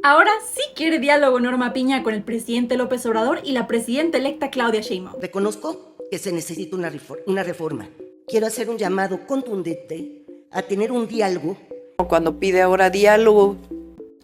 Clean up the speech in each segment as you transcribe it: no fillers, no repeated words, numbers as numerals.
Ahora sí quiere diálogo Norma Piña con el presidente López Obrador y la presidenta electa Claudia Sheinbaum. Reconozco que se necesita una reforma. Quiero hacer un llamado contundente a tener un diálogo. Cuando pide ahora diálogo.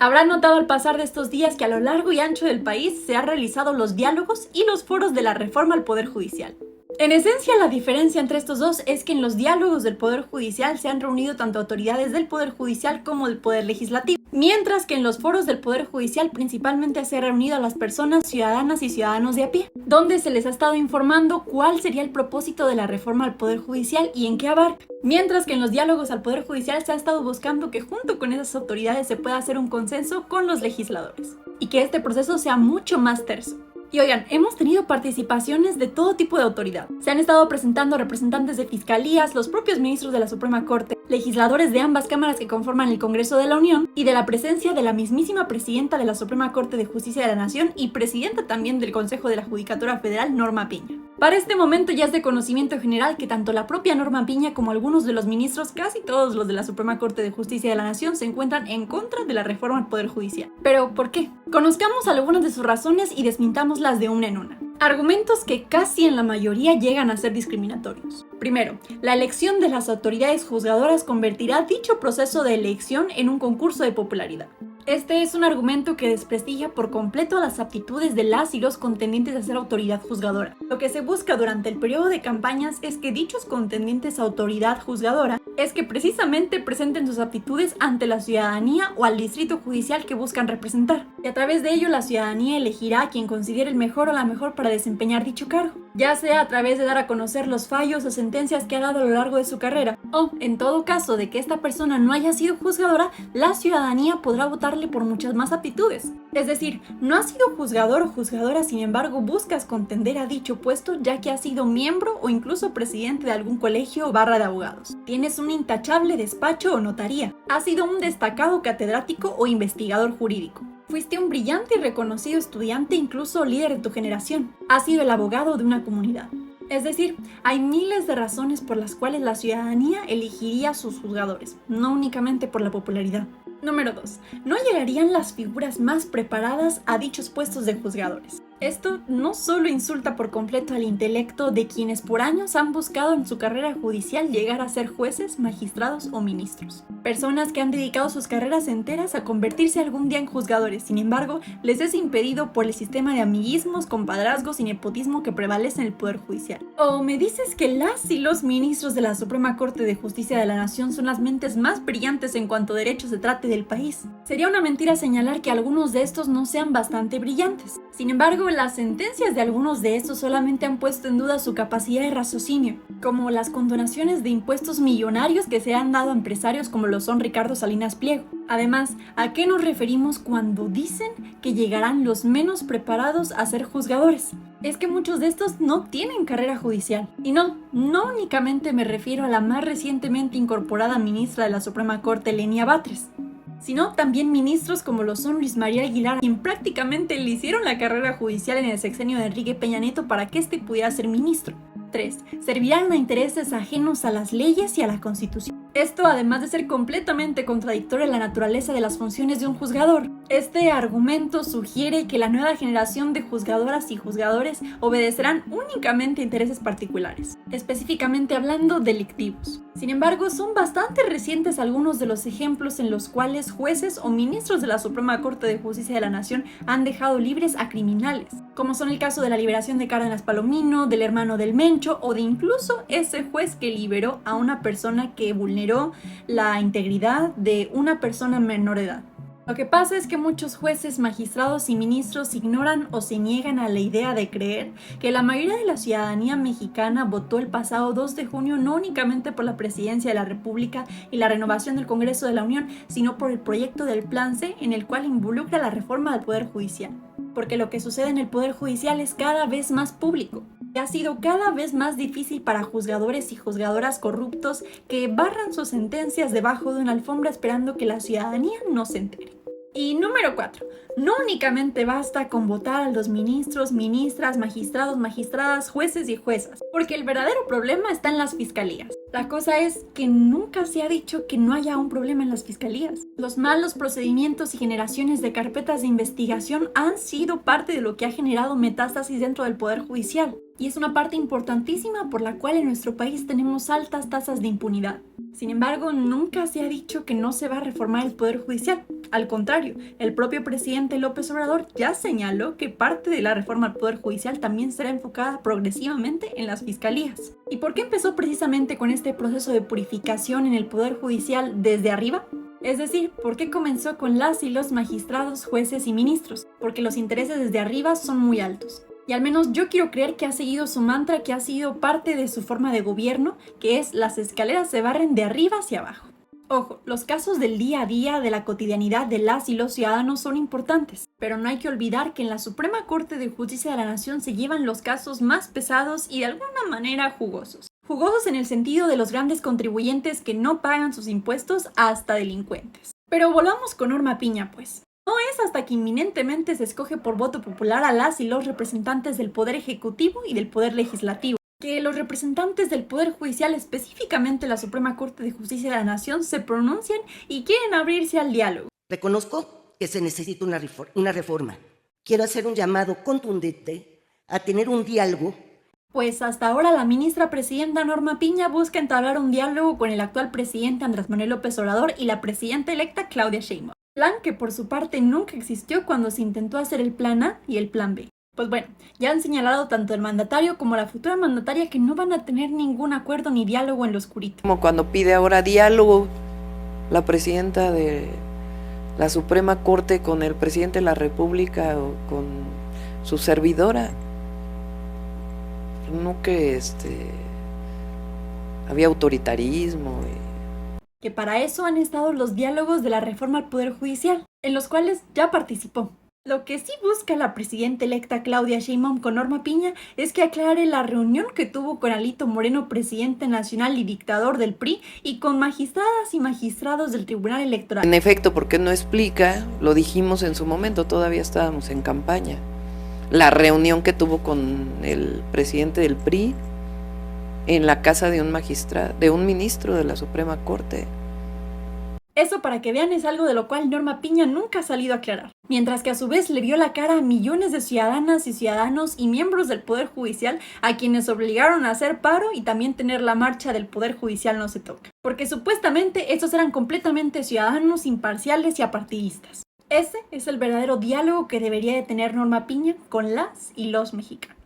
Habrán notado al pasar de estos días que a lo largo y ancho del país se han realizado los diálogos y los foros de la reforma al Poder Judicial. En esencia, la diferencia entre estos dos es que en los diálogos del Poder Judicial se han reunido tanto autoridades del Poder Judicial como del Poder Legislativo, mientras que en los foros del Poder Judicial principalmente se ha reunido a las personas ciudadanas y ciudadanos de a pie, donde se les ha estado informando cuál sería el propósito de la reforma al Poder Judicial y en qué abarca, mientras que en los diálogos al Poder Judicial se ha estado buscando que junto con esas autoridades se pueda hacer un consenso con los legisladores, y que este proceso sea mucho más terso. Y oigan, hemos tenido participaciones de todo tipo de autoridad. Se han estado presentando representantes de fiscalías, los propios ministros de la Suprema Corte, legisladores de ambas cámaras que conforman el Congreso de la Unión y de la presencia de la mismísima presidenta de la Suprema Corte de Justicia de la Nación y presidenta también del Consejo de la Judicatura Federal, Norma Piña. Para este momento ya es de conocimiento general que tanto la propia Norma Piña como algunos de los ministros, casi todos los de la Suprema Corte de Justicia de la Nación, se encuentran en contra de la reforma al Poder Judicial. ¿Pero por qué? Conozcamos algunas de sus razones y desmintámoslas de una en una. Argumentos que casi en la mayoría llegan a ser discriminatorios. Primero, la elección de las autoridades juzgadoras convertirá dicho proceso de elección en un concurso de popularidad. Este es un argumento que desprestigia por completo las aptitudes de las y los contendientes a ser autoridad juzgadora. Lo que se busca durante el periodo de campañas es que dichos contendientes a autoridad juzgadora es que precisamente presenten sus aptitudes ante la ciudadanía o al distrito judicial que buscan representar. Y a través de ello la ciudadanía elegirá a quien considere el mejor o la mejor para desempeñar dicho cargo, ya sea a través de dar a conocer los fallos o sentencias que ha dado a lo largo de su carrera, o en todo caso de que esta persona no haya sido juzgadora, la ciudadanía podrá votarle por muchas más aptitudes. Es decir, no has sido juzgador o juzgadora, sin embargo buscas contender a dicho puesto ya que has sido miembro o incluso presidente de algún colegio o barra de abogados. Tienes un intachable despacho o notaría. Has sido un destacado catedrático o investigador jurídico. Fuiste un brillante y reconocido estudiante, incluso líder de tu generación. Has sido el abogado de una comunidad. Es decir, hay miles de razones por las cuales la ciudadanía elegiría a sus juzgadores, no únicamente por la popularidad. Número 2. No llegarían las figuras más preparadas a dichos puestos de juzgadores. Esto no solo insulta por completo al intelecto de quienes por años han buscado en su carrera judicial llegar a ser jueces, magistrados o ministros. Personas que han dedicado sus carreras enteras a convertirse algún día en juzgadores, sin embargo, les es impedido por el sistema de amiguismos, compadrazgos y nepotismo que prevalece en el Poder Judicial. ¿O me dices que las y los ministros de la Suprema Corte de Justicia de la Nación son las mentes más brillantes en cuanto a derechos se trate del país? Sería una mentira señalar que algunos de estos no sean bastante brillantes. Sin embargo, las sentencias de algunos de estos solamente han puesto en duda su capacidad de raciocinio, como las condonaciones de impuestos millonarios que se han dado a empresarios como lo son Ricardo Salinas Pliego. Además, ¿a qué nos referimos cuando dicen que llegarán los menos preparados a ser juzgadores? Es que muchos de estos no tienen carrera judicial. Y no únicamente me refiero a la más recientemente incorporada ministra de la Suprema Corte, Lenia Batres, sino también ministros como lo son Luis María Aguilar, quien prácticamente le hicieron la carrera judicial en el sexenio de Enrique Peña Nieto para que éste pudiera ser ministro. 3. Servirán a intereses ajenos a las leyes y a la Constitución. Esto, además de ser completamente contradictorio a la naturaleza de las funciones de un juzgador, este argumento sugiere que la nueva generación de juzgadoras y juzgadores obedecerán únicamente a intereses particulares, específicamente hablando delictivos. Sin embargo, son bastante recientes algunos de los ejemplos en los cuales jueces o ministros de la Suprema Corte de Justicia de la Nación han dejado libres a criminales, como son el caso de la liberación de Cárdenas Palomino, del hermano del Mencho o de incluso ese juez que liberó a una persona que vulneró la integridad de una persona menor de edad. Lo que pasa es que muchos jueces, magistrados y ministros ignoran o se niegan a la idea de creer que la mayoría de la ciudadanía mexicana votó el pasado 2 de junio no únicamente por la presidencia de la República y la renovación del Congreso de la Unión, sino por el proyecto del Plan C en el cual involucra la reforma del Poder Judicial. Porque lo que sucede en el Poder Judicial es cada vez más público. Ha sido cada vez más difícil para juzgadores y juzgadoras corruptos que barran sus sentencias debajo de una alfombra esperando que la ciudadanía no se entere. Y número 4. No únicamente basta con votar a los ministros, ministras, magistrados, magistradas, jueces y juezas, porque el verdadero problema está en las fiscalías. La cosa es que nunca se ha dicho que no haya un problema en las fiscalías. Los malos procedimientos y generaciones de carpetas de investigación han sido parte de lo que ha generado metástasis dentro del Poder Judicial, y es una parte importantísima por la cual en nuestro país tenemos altas tasas de impunidad. Sin embargo, nunca se ha dicho que no se va a reformar el Poder Judicial. Al contrario, el propio presidente López Obrador ya señaló que parte de la reforma al Poder Judicial también será enfocada progresivamente en las fiscalías. ¿Y por qué empezó precisamente con este proceso de purificación en el Poder Judicial desde arriba? Es decir, ¿por qué comenzó con las y los magistrados, jueces y ministros? Porque los intereses desde arriba son muy altos. Y al menos yo quiero creer que ha seguido su mantra, que ha sido parte de su forma de gobierno, que es: las escaleras se barren de arriba hacia abajo. Ojo, los casos del día a día, de la cotidianidad de las y los ciudadanos son importantes, pero no hay que olvidar que en la Suprema Corte de Justicia de la Nación se llevan los casos más pesados y de alguna manera jugosos. Jugosos en el sentido de los grandes contribuyentes que no pagan sus impuestos, hasta delincuentes. Pero volvamos con Norma Piña, pues. No es hasta que inminentemente se escoge por voto popular a las y los representantes del Poder Ejecutivo y del Poder Legislativo que los representantes del Poder Judicial, específicamente la Suprema Corte de Justicia de la Nación, se pronuncian y quieren abrirse al diálogo. Reconozco que se necesita una reforma. Quiero hacer un llamado contundente a tener un diálogo. Pues hasta ahora la ministra presidenta Norma Piña busca entablar un diálogo con el actual presidente Andrés Manuel López Obrador y la presidenta electa Claudia Sheinbaum. Plan que por su parte nunca existió cuando se intentó hacer el plan A y el plan B. Pues bueno, ya han señalado tanto el mandatario como la futura mandataria que no van a tener ningún acuerdo ni diálogo en lo oscurito. Como cuando pide ahora diálogo la presidenta de la Suprema Corte con el presidente de la República o con su servidora. No que había autoritarismo. Que para eso han estado los diálogos de la reforma al Poder Judicial, en los cuales ya participó. Lo que sí busca la presidenta electa Claudia Sheinbaum con Norma Piña es que aclare la reunión que tuvo con Alito Moreno, presidente nacional y dictador del PRI, y con magistradas y magistrados del Tribunal Electoral. En efecto, porque no explica, lo dijimos en su momento, todavía estábamos en campaña, la reunión que tuvo con el presidente del PRI en la casa de un ministro de la Suprema Corte. Eso, para que vean, es algo de lo cual Norma Piña nunca ha salido a aclarar. Mientras que a su vez le vio la cara a millones de ciudadanas y ciudadanos y miembros del Poder Judicial a quienes obligaron a hacer paro y también tener la marcha del Poder Judicial no se toca. Porque supuestamente estos eran completamente ciudadanos, imparciales y apartidistas. Ese es el verdadero diálogo que debería de tener Norma Piña con las y los mexicanos.